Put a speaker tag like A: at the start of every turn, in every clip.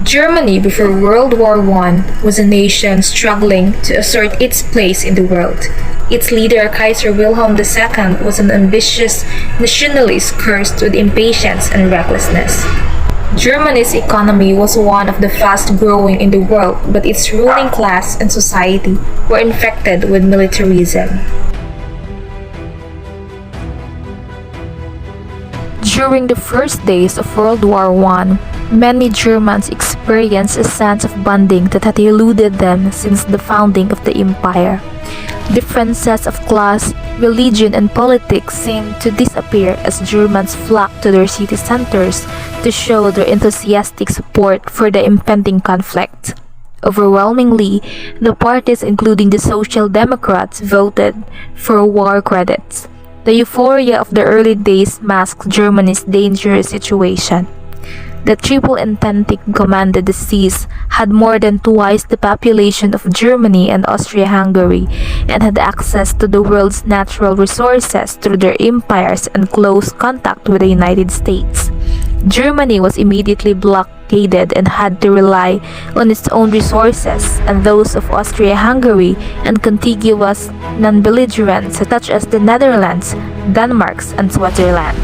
A: Germany before World War I was a nation struggling to assert its place in the world. Its leader, Kaiser Wilhelm II, was an ambitious nationalist cursed with impatience and recklessness. Germany's economy was one of the fast-growing in the world, but its ruling class and society were infected with militarism. During the first days of World War I, many Germans experienced a sense of bonding that had eluded them since the founding of the empire. Differences of class, religion, and politics seemed to disappear as Germans flocked to their city centers to show their enthusiastic support for the impending conflict. Overwhelmingly, the parties, including the Social Democrats, voted for war credits. The euphoria of the early days masked Germany's dangerous situation. The Triple Entente commanded the seas, had more than twice the population of Germany and Austria-Hungary, and had access to the world's natural resources through their empires and close contact with the United States. Germany was immediately blockaded and had to rely on its own resources and those of Austria-Hungary and contiguous non-belligerents such as the Netherlands, Denmark, and Switzerland.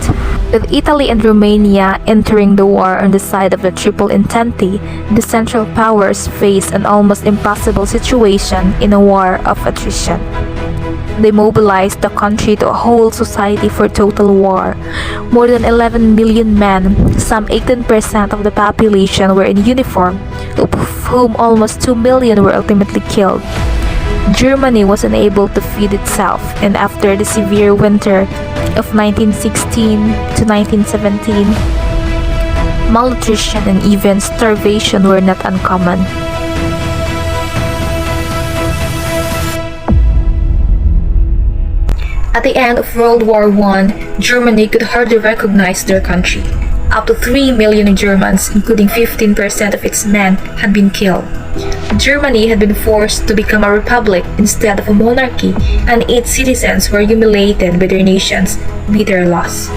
A: With Italy and Romania entering the war on the side of the Triple Entente, the Central Powers faced an almost impossible situation in a war of attrition. They mobilized the country to a whole society for total war. More than 11 million men, some 18% of the population, were in uniform, of whom almost 2 million were ultimately killed. Germany was unable to feed itself, and after the severe winter of 1916 to 1917, malnutrition and even starvation were not uncommon. At the end of World War I, Germany could hardly recognize their country. Up to 3 million Germans, including 15% of its men, had been killed. Germany had been forced to become a republic instead of a monarchy, and its citizens were humiliated by their nation's bitter loss.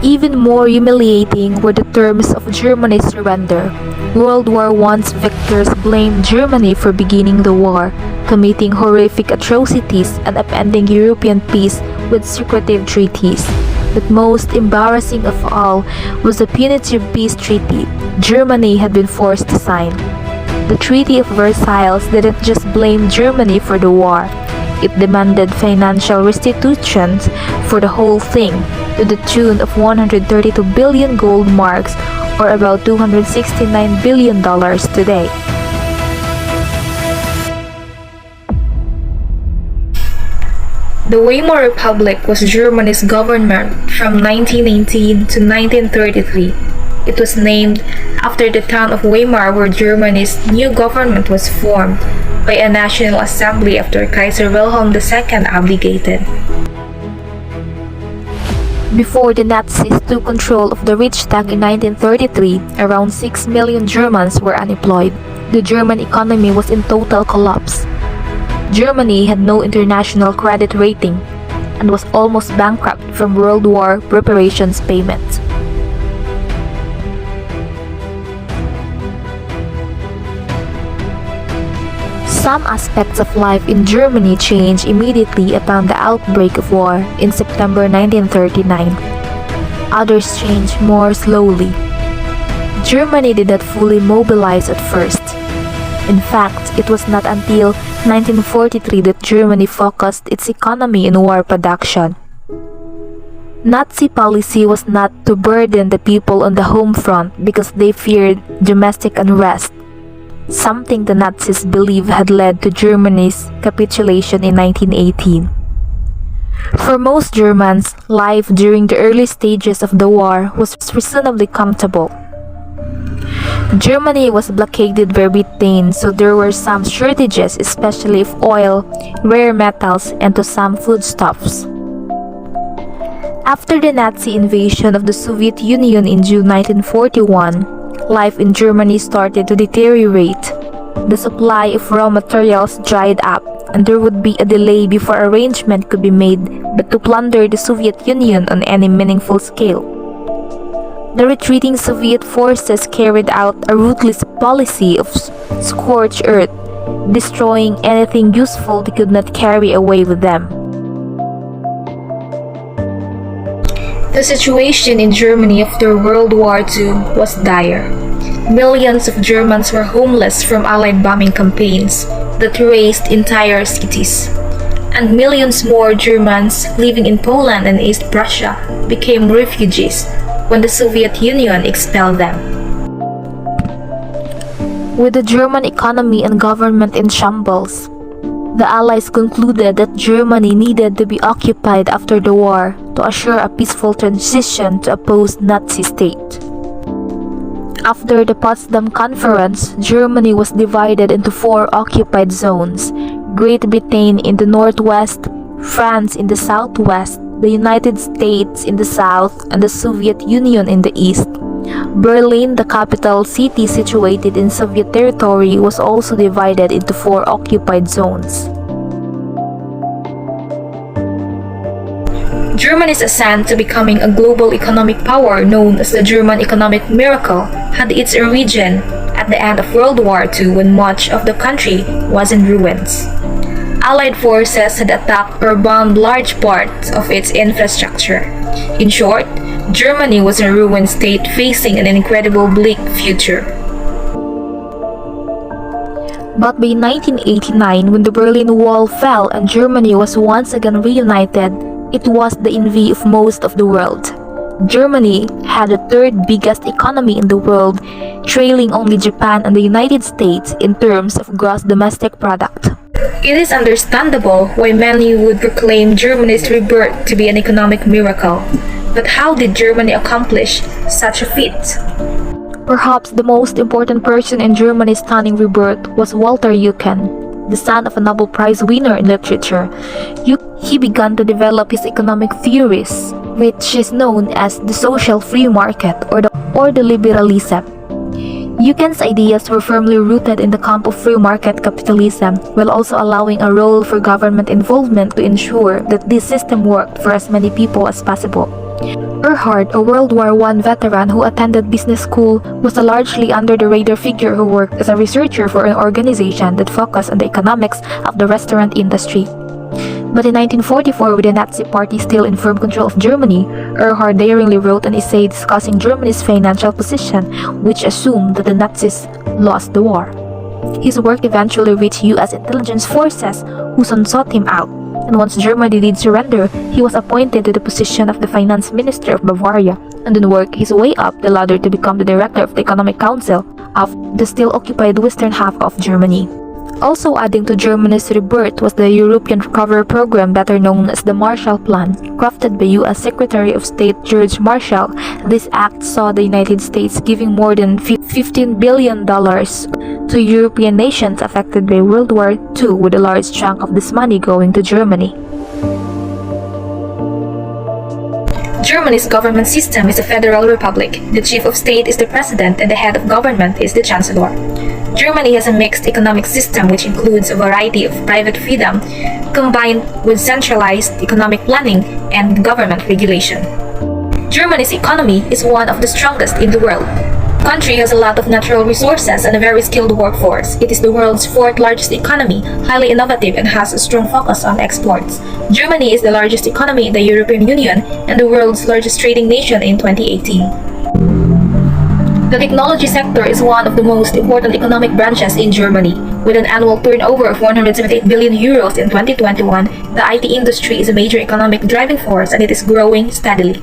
A: Even more humiliating were the terms of Germany's surrender. World War I's victors blamed Germany for beginning the war, committing horrific atrocities and upending European peace with secretive treaties. But most embarrassing of all was the punitive peace treaty Germany had been forced to sign. The Treaty of Versailles didn't just blame Germany for the war. It demanded financial restitutions for the whole thing, to the tune of 132 billion gold marks, or about $269 billion today. The Weimar Republic was Germany's government from 1919 to 1933. It was named after the town of Weimar where Germany's new government was formed by a national assembly after Kaiser Wilhelm II abdicated. Before the Nazis took control of the Reichstag in 1933, around 6 million Germans were unemployed. The German economy was in total collapse. Germany had no international credit rating and was almost bankrupt from World War reparations payments. Some aspects of life in Germany changed immediately upon the outbreak of war in September 1939. Others changed more slowly. Germany did not fully mobilize at first. In fact, it was not until 1943 that Germany focused its economy in war production. Nazi policy was not to burden the people on the home front because they feared domestic unrest, something the Nazis believed had led to Germany's capitulation in 1918. For most Germans, life during the early stages of the war was reasonably comfortable. Germany was blockaded by Britain, so there were some shortages, especially of oil, rare metals, and to some foodstuffs. After the Nazi invasion of the Soviet Union in June 1941, life in Germany started to deteriorate. The supply of raw materials dried up, and there would be a delay before arrangement could be made but to plunder the Soviet Union on any meaningful scale. The retreating Soviet forces carried out a ruthless policy of scorched earth, destroying anything useful they could not carry away with them. The situation in Germany after World War II was dire. Millions of Germans were homeless from Allied bombing campaigns that razed entire cities. And millions more Germans living in Poland and East Prussia became refugees when the Soviet Union expelled them. With the German economy and government in shambles, the Allies concluded that Germany needed to be occupied after the war to assure a peaceful transition to a post-Nazi state. After the Potsdam Conference, Germany was divided into 4 occupied zones: Great Britain in the northwest, France in the southwest, the United States in the south, and the Soviet Union in the east. Berlin, the capital city situated in Soviet territory, was also divided into 4 occupied zones. Germany's ascent to becoming a global economic power known as the German economic miracle had its origin at the end of World War II when much of the country was in ruins. Allied forces had attacked or bombed large parts of its infrastructure. In short, Germany was a ruined state facing an incredible bleak future. But by 1989, when the Berlin Wall fell and Germany was once again reunited, it was the envy of most of the world. Germany had the 3rd biggest economy in the world, trailing only Japan and the United States in terms of gross domestic product. It is understandable why many would proclaim Germany's rebirth to be an economic miracle. But how did Germany accomplish such a feat? Perhaps the most important person in Germany's stunning rebirth was Walter Eucken, the son of a Nobel Prize winner in literature. He began to develop his economic theories, which is known as the social free market or the liberalism. Eucken's ideas were firmly rooted in the camp of free market capitalism, while also allowing a role for government involvement to ensure that this system worked for as many people as possible. Erhard, a World War I veteran who attended business school, was a largely under-the-radar figure who worked as a researcher for an organization that focused on the economics of the restaurant industry. But in 1944, with the Nazi Party still in firm control of Germany, Erhard daringly wrote an essay discussing Germany's financial position, which assumed that the Nazis lost the war. His work eventually reached U.S. intelligence forces, who soon sought him out, and once Germany did surrender, he was appointed to the position of the finance minister of Bavaria, and then worked his way up the ladder to become the director of the Economic Council of the still occupied western half of Germany. Also adding to Germany's rebirth was the European Recovery Program, better known as the Marshall Plan, crafted by U.S. Secretary of State George Marshall. This act saw the United States giving more than $15 billion to European nations affected by World War II, with a large chunk of this money going to Germany. Germany's government system is a federal republic. The chief of state is the president and the head of government is the chancellor. Germany has a mixed economic system which includes a variety of private freedom combined with centralized economic planning and government regulation. Germany's economy is one of the strongest in the world. The country has a lot of natural resources and a very skilled workforce. It is the world's 4th largest economy, highly innovative, and has a strong focus on exports. Germany is the largest economy in the European Union and the world's largest trading nation in 2018. The technology sector is one of the most important economic branches in Germany. With an annual turnover of 178 billion euros in 2021, the IT industry is a major economic driving force and it is growing steadily.